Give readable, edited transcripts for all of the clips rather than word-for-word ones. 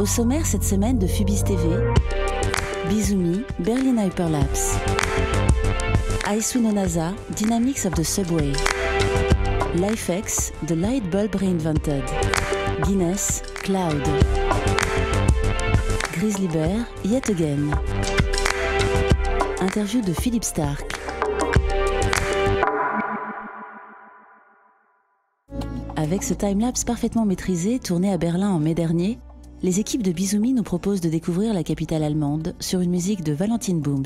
Au sommaire cette semaine de Phubis TV, Bizumi, Berlin Hyperlapse, Icewind NASA, Dynamics of the Subway, LifeX, The Light Bulb Reinvented, Guinness, Cloud, Grizzly Bear, Yet Again. Interview de Philippe Starck. Avec ce timelapse parfaitement maîtrisé, tourné à Berlin en mai dernier, les équipes de Bizumi nous proposent de découvrir la capitale allemande sur une musique de Valentine Booms.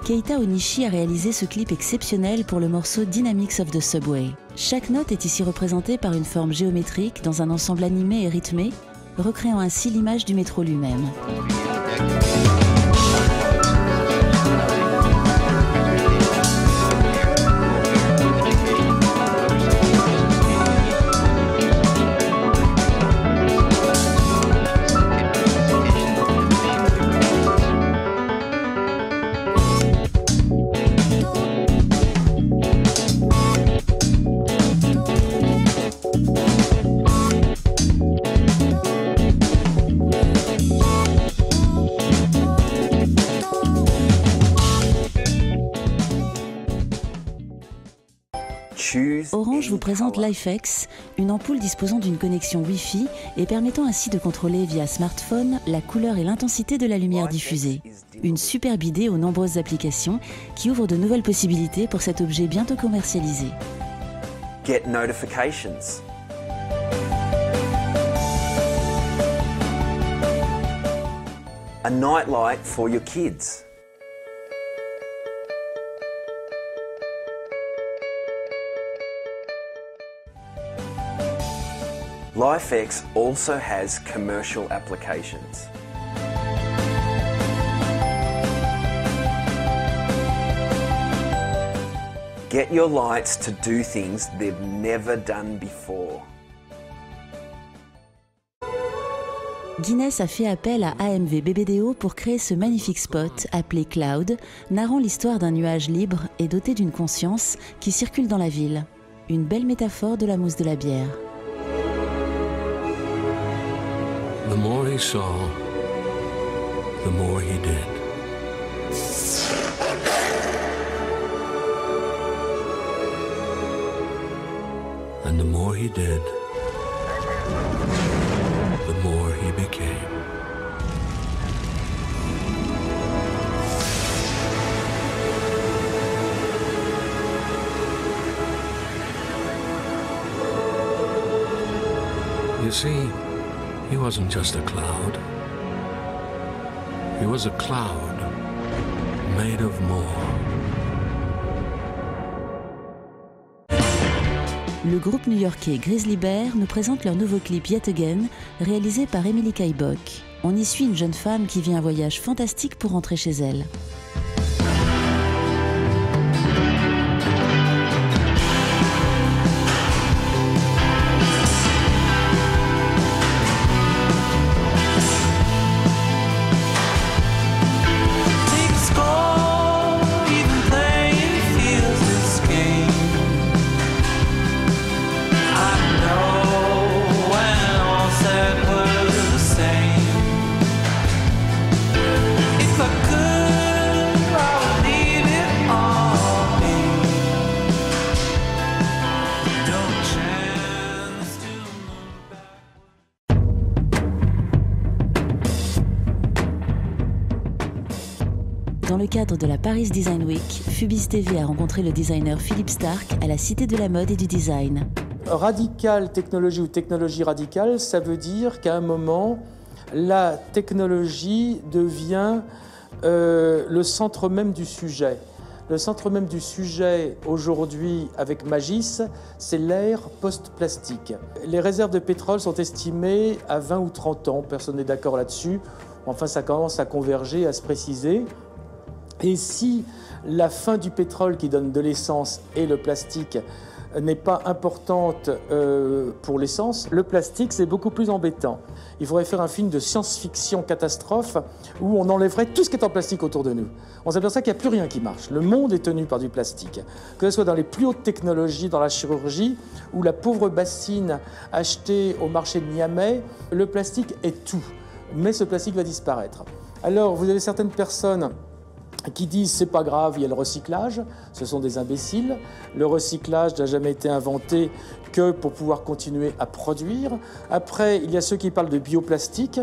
Keita Onishi a réalisé ce clip exceptionnel pour le morceau Dynamics of the Subway. Chaque note est ici représentée par une forme géométrique dans un ensemble animé et rythmé, recréant ainsi l'image du métro lui-même. Orange vous présente LifeX, une ampoule disposant d'une connexion Wi-Fi et permettant ainsi de contrôler via smartphone la couleur et l'intensité de la lumière diffusée. Une superbe idée aux nombreuses applications qui ouvre de nouvelles possibilités pour cet objet bientôt commercialisé. Get notifications. A nightlight for your kids. LifeX also has commercial applications. Get your lights to do things they've never done before. Guinness a fait appel à AMV BBDO pour créer ce magnifique spot appelé Cloud, narrant l'histoire d'un nuage libre et doté d'une conscience qui circule dans la ville. Une belle métaphore de la mousse de la bière. The more he saw, the more he did. And the more he did, the more he became. You see, he wasn't just a cloud. He was a cloud made of more. Le groupe new-yorkais Grizzly Bear nous présente leur nouveau clip Yet Again, réalisé par Emily Kaibock. On y suit une jeune femme qui vit un voyage fantastique pour rentrer chez elle. Dans le cadre de la Paris Design Week, Phubis TV a rencontré le designer Philippe Starck à la Cité de la mode et du design. Radical technologie ou technologie radicale, ça veut dire qu'à un moment, la technologie devient le centre même du sujet. Le centre même du sujet aujourd'hui avec Magis, c'est l'ère post-plastique. Les réserves de pétrole sont estimées à 20 ou 30 ans, personne n'est d'accord là-dessus. Enfin, ça commence à converger, à se préciser. Et si la fin du pétrole qui donne de l'essence et le plastique n'est pas importante pour l'essence, le plastique c'est beaucoup plus embêtant. Il faudrait faire un film de science-fiction catastrophe où on enlèverait tout ce qui est en plastique autour de nous. On s'aperçoit qu'il n'y a plus rien qui marche. Le monde est tenu par du plastique. Que ce soit dans les plus hautes technologies, dans la chirurgie, ou la pauvre bassine achetée au marché de Niamey, le plastique est tout. Mais ce plastique va disparaître. Alors vous avez certaines personnes qui disent c'est pas grave, il y a le recyclage, ce sont des imbéciles. Le recyclage n'a jamais été inventé que pour pouvoir continuer à produire. Après, il y a ceux qui parlent de bioplastique,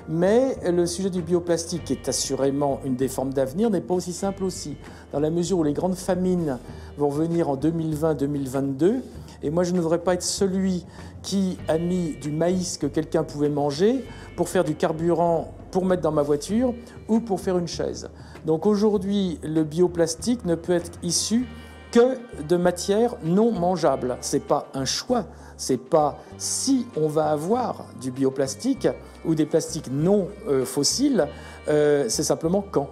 mais le sujet du bioplastique, qui est assurément une des formes d'avenir, n'est pas aussi simple aussi, dans la mesure où les grandes famines vont venir en 2020-2022, et moi je ne voudrais pas être celui qui a mis du maïs que quelqu'un pouvait manger pour faire du carburant pour mettre dans ma voiture ou pour faire une chaise. Donc aujourd'hui, le bioplastique ne peut être issu que de matières non mangeables. Ce n'est pas un choix, ce n'est pas si on va avoir du bioplastique ou des plastiques non fossiles, c'est simplement quand.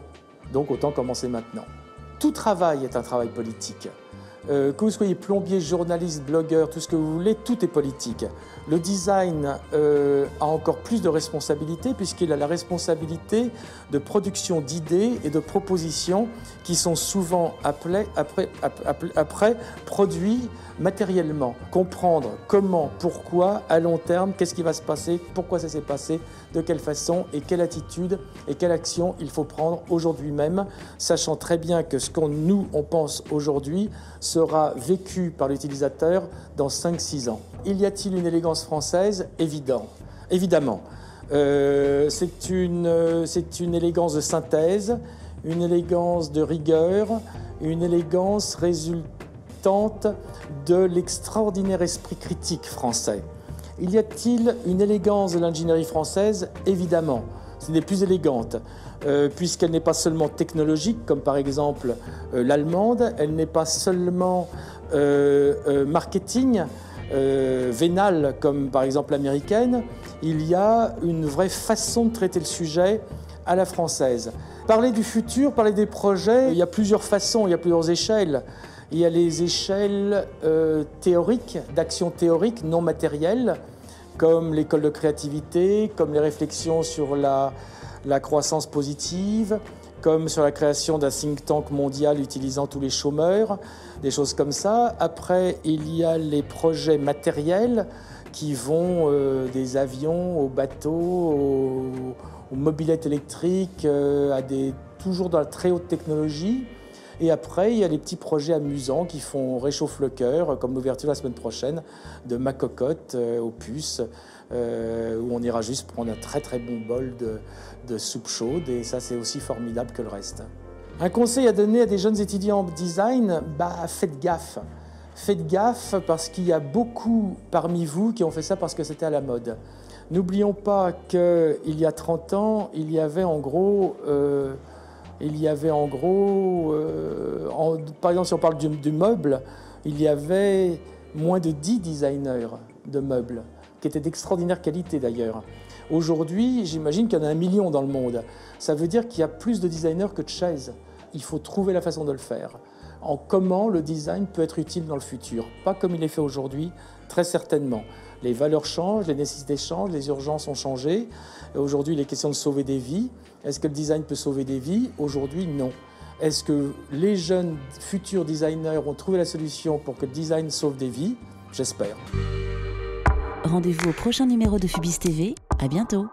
Donc autant commencer maintenant. Tout travail est un travail politique. Que vous soyez plombier, journaliste, blogueur, tout ce que vous voulez, tout est politique. Le design a encore plus de responsabilité puisqu'il a la responsabilité de production d'idées et de propositions qui sont souvent après produits matériellement. Comprendre comment, pourquoi, à long terme, qu'est-ce qui va se passer, pourquoi ça s'est passé, de quelle façon et quelle attitude et quelle action il faut prendre aujourd'hui même, sachant très bien que ce qu'on on pense aujourd'hui sera vécu par l'utilisateur dans 5-6 ans. Y a-t-il une élégance française? Évidemment. C'est une élégance de synthèse, une élégance de rigueur, une élégance résultante de l'extraordinaire esprit critique français. Y a-t-il une élégance de l'ingénierie française? Évidemment. C'est des plus élégantes, puisqu'elle n'est pas seulement technologique, comme par exemple l'allemande, elle n'est pas seulement marketing, vénale, comme par exemple l'américaine. Il y a une vraie façon de traiter le sujet à la française. Parler du futur, parler des projets, il y a plusieurs façons, il y a plusieurs échelles. Il y a les échelles théoriques, d'action théorique non matérielle, comme l'école de créativité, comme les réflexions sur la croissance positive, comme sur la création d'un think tank mondial utilisant tous les chômeurs, des choses comme ça. Après, il y a les projets matériels qui vont des avions aux bateaux, aux mobylettes électriques, toujours dans la très haute technologie. Et après, il y a les petits projets amusants qui font réchauffer le cœur, comme l'ouverture la semaine prochaine de Ma Cocotte aux puces, où on ira juste prendre un très très bon bol de soupe chaude, et ça c'est aussi formidable que le reste. Un conseil à donner à des jeunes étudiants en design, faites gaffe. Faites gaffe parce qu'il y a beaucoup parmi vous qui ont fait ça parce que c'était à la mode. N'oublions pas qu'il y a 30 ans, il y avait en gros, par exemple si on parle du meuble, il y avait moins de 10 designers de meubles, qui étaient d'extraordinaire qualité d'ailleurs. Aujourd'hui, j'imagine qu'il y en a 1 million dans le monde. Ça veut dire qu'il y a plus de designers que de chaises. Il faut trouver la façon de le faire. En comment le design peut être utile dans le futur. Pas comme il est fait aujourd'hui, très certainement. Les valeurs changent, les nécessités changent, les urgences ont changé. Aujourd'hui, il est question de sauver des vies. Est-ce que le design peut sauver des vies? Aujourd'hui, non. Est-ce que les jeunes futurs designers ont trouvé la solution pour que le design sauve des vies? J'espère. Rendez-vous au prochain numéro de Phubis TV. À bientôt.